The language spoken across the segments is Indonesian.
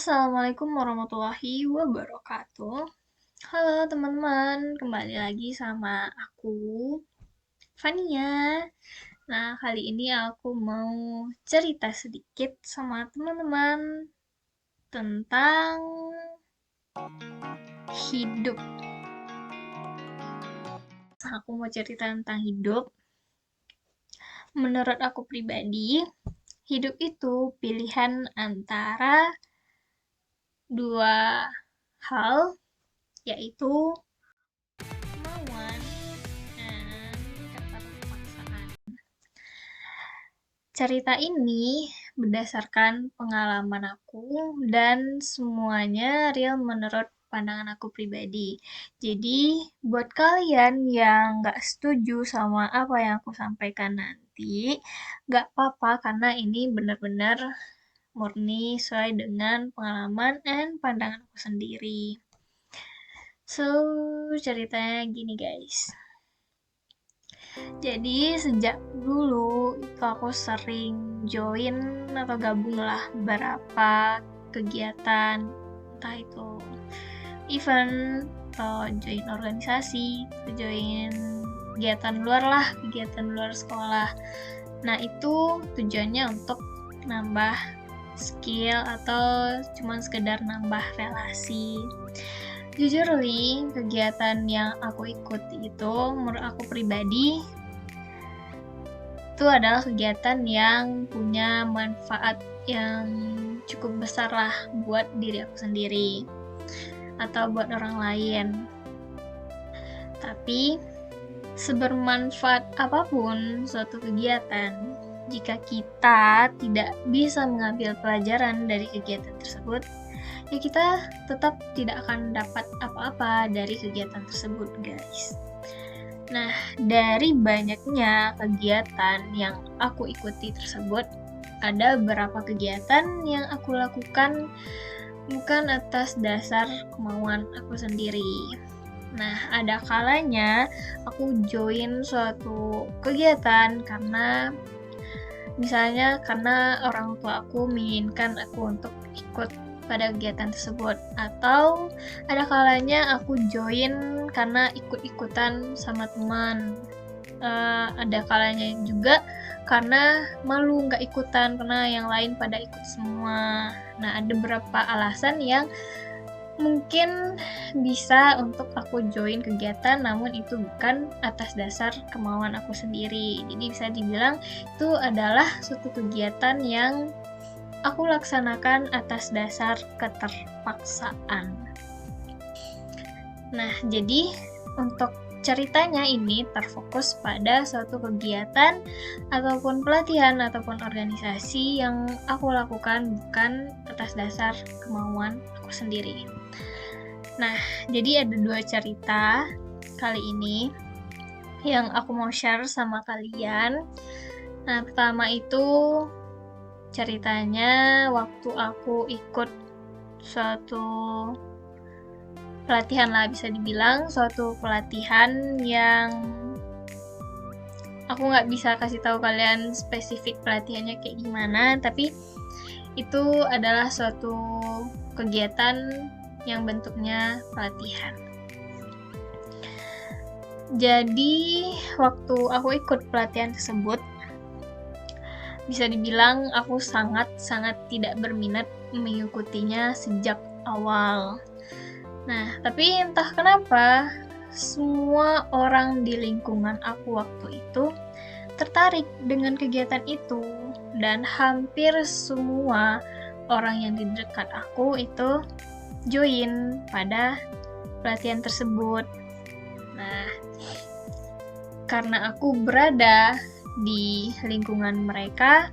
Assalamualaikum warahmatullahi wabarakatuh. Halo teman-teman, kembali lagi sama aku, Fania. Nah, kali ini aku mau cerita sedikit sama teman-teman tentang hidup. Aku mau cerita tentang hidup. Menurut aku pribadi, hidup itu pilihan antara dua hal, yaitu kemauan dan keterpaksaan. Cerita ini berdasarkan pengalaman aku dan semuanya real menurut pandangan aku pribadi. Jadi, buat kalian yang nggak setuju sama apa yang aku sampaikan nanti, nggak apa-apa karena ini benar-benar murni sesuai dengan pengalaman dan pandangan aku sendiri. So, ceritanya gini guys. Jadi sejak dulu itu aku sering join atau gabung lah beberapa kegiatan, entah itu event atau join organisasi, atau join kegiatan luar lah, kegiatan luar sekolah. Nah itu tujuannya untuk nambah skill atau cuman sekedar nambah relasi. Jujur Li, kegiatan yang aku ikuti itu menurut aku pribadi itu adalah kegiatan yang punya manfaat yang cukup besar lah buat diri aku sendiri atau buat orang lain. Tapi sebermanfaat apapun suatu kegiatan, jika kita tidak bisa mengambil pelajaran dari kegiatan tersebut, ya kita tetap tidak akan dapat apa-apa dari kegiatan tersebut guys. Nah, dari banyaknya kegiatan yang aku ikuti tersebut, ada beberapa kegiatan yang aku lakukan bukan atas dasar kemauan aku sendiri. Nah, ada kalanya aku join suatu kegiatan karena misalnya karena orang tua aku menginginkan aku untuk ikut pada kegiatan tersebut, atau ada kalanya aku join karena ikut-ikutan sama teman. Ada kalanya juga karena malu nggak ikutan karena yang lain pada ikut semua. Nah, ada beberapa alasan yang mungkin bisa untuk aku join kegiatan, namun itu bukan atas dasar kemauan aku sendiri. Jadi bisa dibilang itu adalah suatu kegiatan yang aku laksanakan atas dasar keterpaksaan. Nah, jadi untuk ceritanya ini terfokus pada suatu kegiatan ataupun pelatihan ataupun organisasi yang aku lakukan bukan atas dasar kemauan aku sendiri. Nah, jadi ada dua cerita kali ini yang aku mau share sama kalian. Nah, pertama itu ceritanya waktu aku ikut suatu pelatihan lah, bisa dibilang suatu pelatihan yang aku nggak bisa kasih tahu kalian spesifik pelatihannya kayak gimana, tapi itu adalah suatu kegiatan yang bentuknya pelatihan. Jadi waktu aku ikut pelatihan tersebut, bisa dibilang aku sangat-sangat tidak berminat mengikutinya sejak awal. Nah, tapi entah kenapa semua orang di lingkungan aku waktu itu tertarik dengan kegiatan itu, dan hampir semua orang yang di dekat aku itu join pada pelatihan tersebut. Nah, karena aku berada di lingkungan mereka,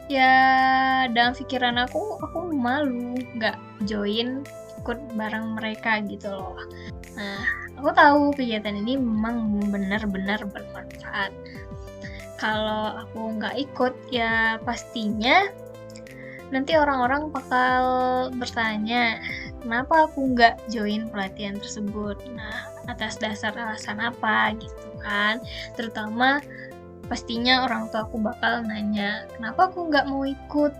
ya dalam pikiran aku malu nggak join ikut bareng mereka gitu loh. Nah, aku tahu kegiatan ini memang benar-benar bermanfaat. Kalau aku nggak ikut, ya pastinya nanti orang-orang bakal bertanya, kenapa aku nggak join pelatihan tersebut? Nah, atas dasar alasan apa gitu kan? Terutama pastinya orang tua aku bakal nanya, kenapa aku nggak mau ikut?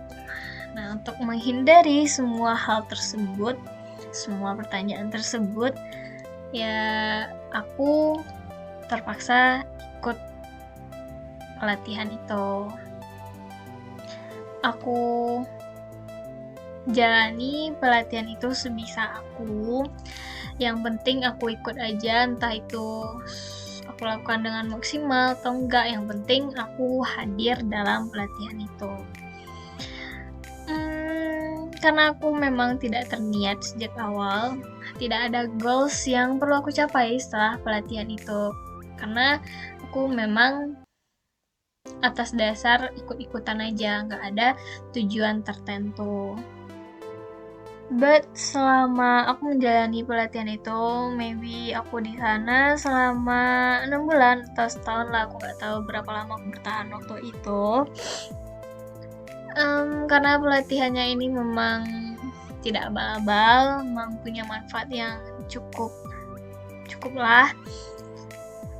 Nah, untuk menghindari semua hal tersebut, semua pertanyaan tersebut, ya aku terpaksa ikut pelatihan itu. Aku jalani pelatihan itu sebisa aku. Yang penting aku ikut aja, entah itu aku lakukan dengan maksimal atau enggak. Yang penting aku hadir dalam pelatihan itu. Karena aku memang tidak terniat sejak awal, tidak ada goals yang perlu aku capai setelah pelatihan itu. Karena aku memang atas dasar ikut-ikutan aja, nggak ada tujuan tertentu. But selama aku menjalani pelatihan itu, maybe aku di sana selama 6 bulan atau setahun lah, aku nggak tahu berapa lama aku bertahan waktu itu. Karena pelatihannya ini memang tidak abal-abal, memang punya manfaat yang cukuplah.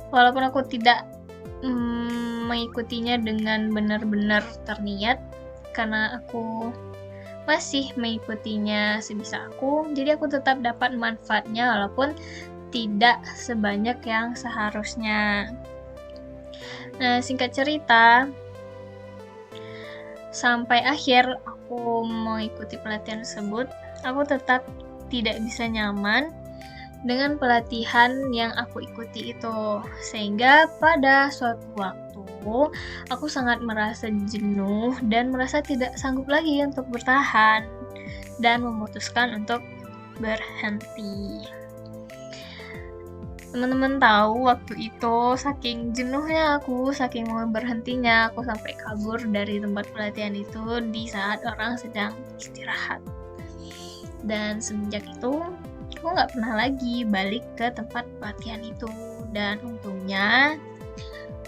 Walaupun aku tidak mengikutinya dengan benar-benar terniat, karena aku masih mengikutinya sebisa aku, jadi aku tetap dapat manfaatnya walaupun tidak sebanyak yang seharusnya. Nah, singkat cerita, sampai akhir aku mengikuti pelatihan tersebut, aku tetap tidak bisa nyaman dengan pelatihan yang aku ikuti itu. Sehingga pada suatu waktu, aku sangat merasa jenuh dan merasa tidak sanggup lagi untuk bertahan dan memutuskan untuk berhenti. Teman-teman tahu waktu itu saking jenuhnya aku, saking mau berhentinya, aku sampai kabur dari tempat pelatihan itu di saat orang sedang istirahat. Dan semenjak itu, aku nggak pernah lagi balik ke tempat pelatihan itu. Dan untungnya,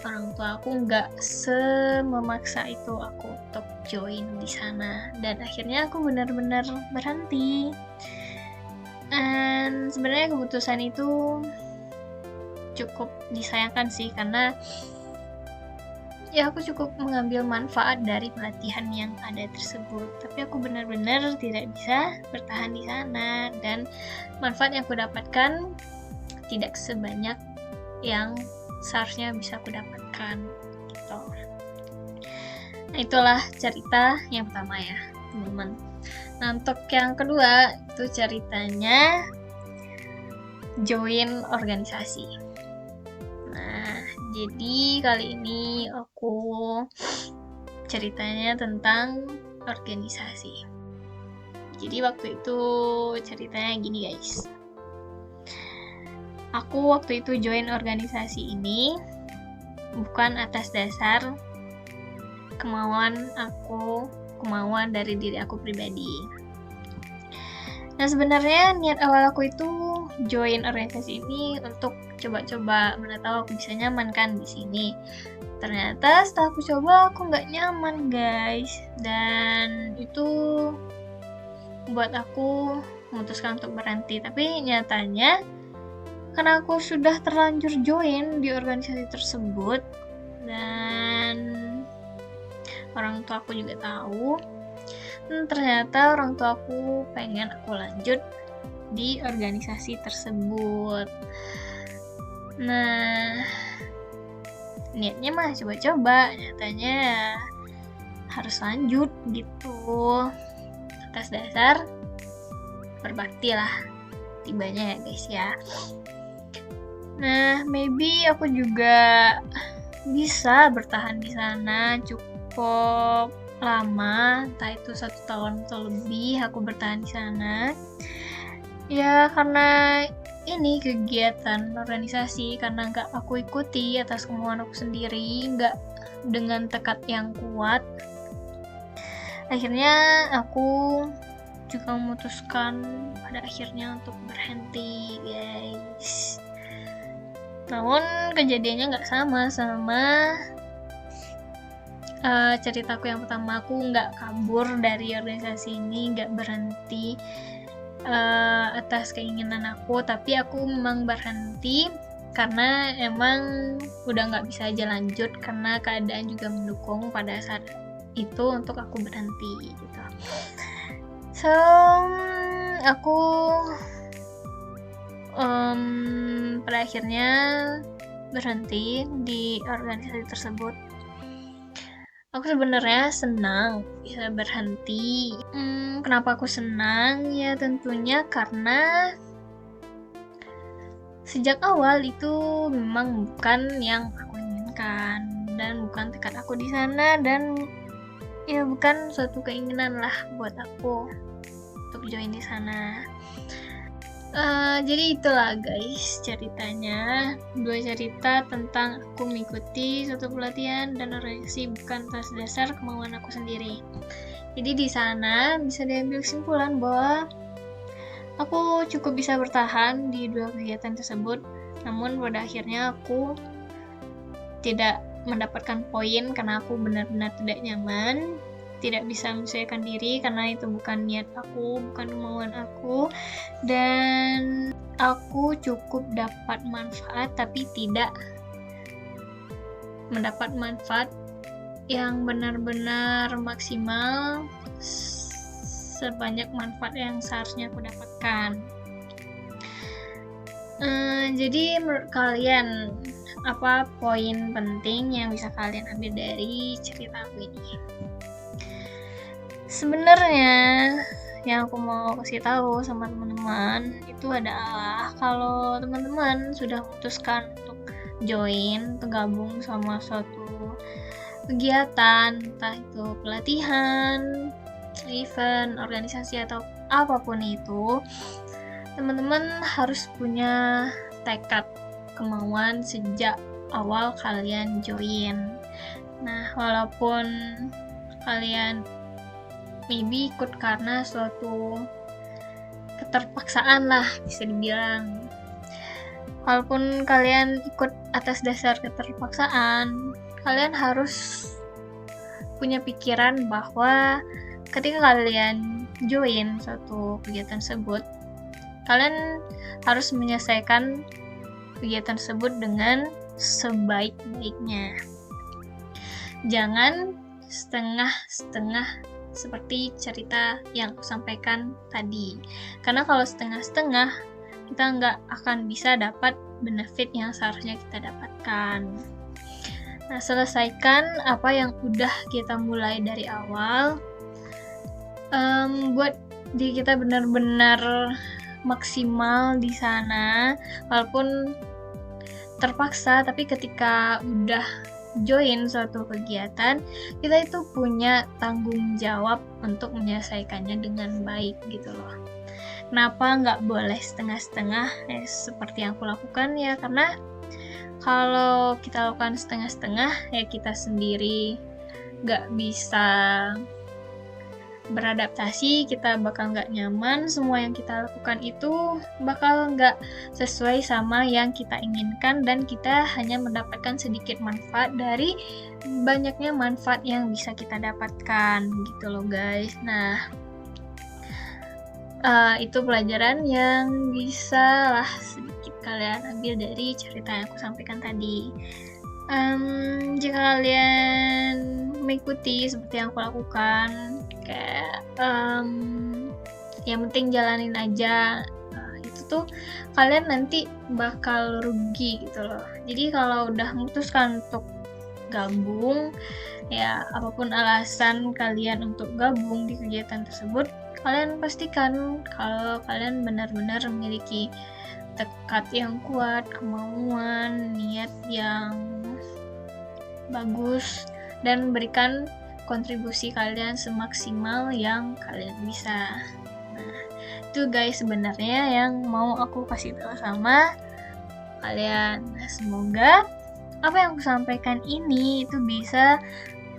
orang tua aku nggak sememaksa itu aku untuk join di sana. Dan akhirnya aku benar-benar berhenti. Dan sebenarnya keputusan itu cukup disayangkan sih, karena ya aku cukup mengambil manfaat dari pelatihan yang ada tersebut, tapi aku benar-benar tidak bisa bertahan di sana dan manfaat yang aku dapatkan tidak sebanyak yang seharusnya bisa aku dapatkan gitu. Nah, itulah cerita yang pertama ya teman-teman. Nah, untuk yang kedua itu ceritanya join organisasi. Nah, jadi kali ini aku ceritanya tentang organisasi. Jadi waktu itu ceritanya gini guys. Aku waktu itu join organisasi ini bukan atas dasar kemauan dari diri aku pribadi. Nah, sebenarnya niat awal aku itu join organisasi ini untuk coba-coba, mana tahu aku bisa nyaman kan di sini. Ternyata setelah aku coba aku nggak nyaman guys, dan itu buat aku memutuskan untuk berhenti. Tapi nyatanya karena aku sudah terlanjur join di organisasi tersebut dan orang tua aku juga tahu, ternyata orang tua aku pengen aku lanjut di organisasi tersebut. Nah, niatnya mah coba-coba, nyatanya harus lanjut gitu. Atas dasar berbakti lah tibanya ya guys ya. Nah, maybe aku juga bisa bertahan di sana cukup lama, entah itu 1 tahun atau lebih aku bertahan di sana. Ya karena ini kegiatan organisasi, karena nggak aku ikuti atas kemauan aku sendiri, nggak dengan tekad yang kuat. Akhirnya aku juga memutuskan pada akhirnya untuk berhenti guys. Namun kejadiannya nggak sama ceritaku yang pertama. Aku nggak kabur dari organisasi ini, nggak berhenti atas keinginan aku, tapi aku memang berhenti karena emang udah nggak bisa aja lanjut, karena keadaan juga mendukung pada saat itu untuk aku berhenti gitu. So, aku pada akhirnya berhenti di organisasi tersebut. Aku sebenarnya senang bisa berhenti. Kenapa aku senang? Ya tentunya karena sejak awal itu memang bukan yang aku inginkan dan bukan tekad aku di sana, dan ya bukan suatu keinginan lah buat aku untuk join di sana. Jadi itulah guys ceritanya, 2 cerita tentang aku mengikuti suatu pelatihan dan organisasi bukan atas dasar kemauan aku sendiri. Jadi di sana bisa diambil kesimpulan bahwa aku cukup bisa bertahan di 2 kegiatan tersebut, namun pada akhirnya aku tidak mendapatkan poin karena aku benar-benar tidak nyaman, tidak bisa menyesuaikan diri karena itu bukan niat aku, bukan kemauan aku, dan aku cukup dapat manfaat tapi tidak mendapat manfaat yang benar-benar maksimal sebanyak manfaat yang seharusnya aku dapatkan. Jadi menurut kalian apa poin penting yang bisa kalian ambil dari cerita aku ini? Sebenarnya yang aku mau kasih tahu sama teman-teman itu adalah kalau teman-teman sudah memutuskan untuk join, tergabung sama suatu kegiatan, entah itu pelatihan, event, organisasi atau apapun itu, teman-teman harus punya tekad, kemauan sejak awal kalian join. Nah, walaupun kalian maybe ikut karena suatu keterpaksaan lah bisa dibilang. Walaupun kalian ikut atas dasar keterpaksaan, kalian harus punya pikiran bahwa ketika kalian join suatu kegiatan tersebut, kalian harus menyelesaikan kegiatan tersebut dengan sebaik-baiknya. Jangan setengah-setengah seperti cerita yang aku sampaikan tadi. Karena kalau setengah-setengah, kita nggak akan bisa dapat benefit yang seharusnya kita dapatkan. Nah, selesaikan apa yang udah kita mulai dari awal. Buat diri kita benar-benar maksimal di sana, walaupun terpaksa, tapi ketika udah join suatu kegiatan, kita itu punya tanggung jawab untuk menyelesaikannya dengan baik gitu loh. Kenapa nggak boleh setengah-setengah seperti yang aku lakukan ya? Karena kalau kita lakukan setengah-setengah ya kita sendiri nggak bisa beradaptasi, kita bakal nggak nyaman, semua yang kita lakukan itu bakal nggak sesuai sama yang kita inginkan, dan kita hanya mendapatkan sedikit manfaat dari banyaknya manfaat yang bisa kita dapatkan gitu loh guys. Nah, itu pelajaran yang bisa lah sedikit kalian ambil dari cerita yang aku sampaikan tadi. Jika kalian mengikuti seperti yang aku lakukan, kayak yang penting jalanin aja, itu tuh kalian nanti bakal rugi gitu loh. Jadi kalau udah memutuskan untuk gabung, ya apapun alasan kalian untuk gabung di kegiatan tersebut, kalian pastikan kalau kalian benar-benar memiliki tekad yang kuat, kemauan, niat yang bagus, dan berikan kontribusi kalian semaksimal yang kalian bisa. Nah, itu guys sebenarnya yang mau aku kasih tahu sama kalian. Semoga apa yang aku sampaikan ini itu bisa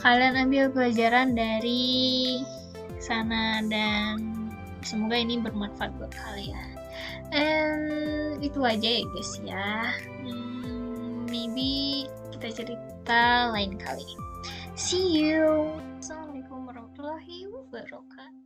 kalian ambil pelajaran dari sana, dan semoga ini bermanfaat buat kalian. And itu aja ya guys ya. Maybe kita cerita lain kali. See you. Assalamualaikum warahmatullahi wabarakatuh.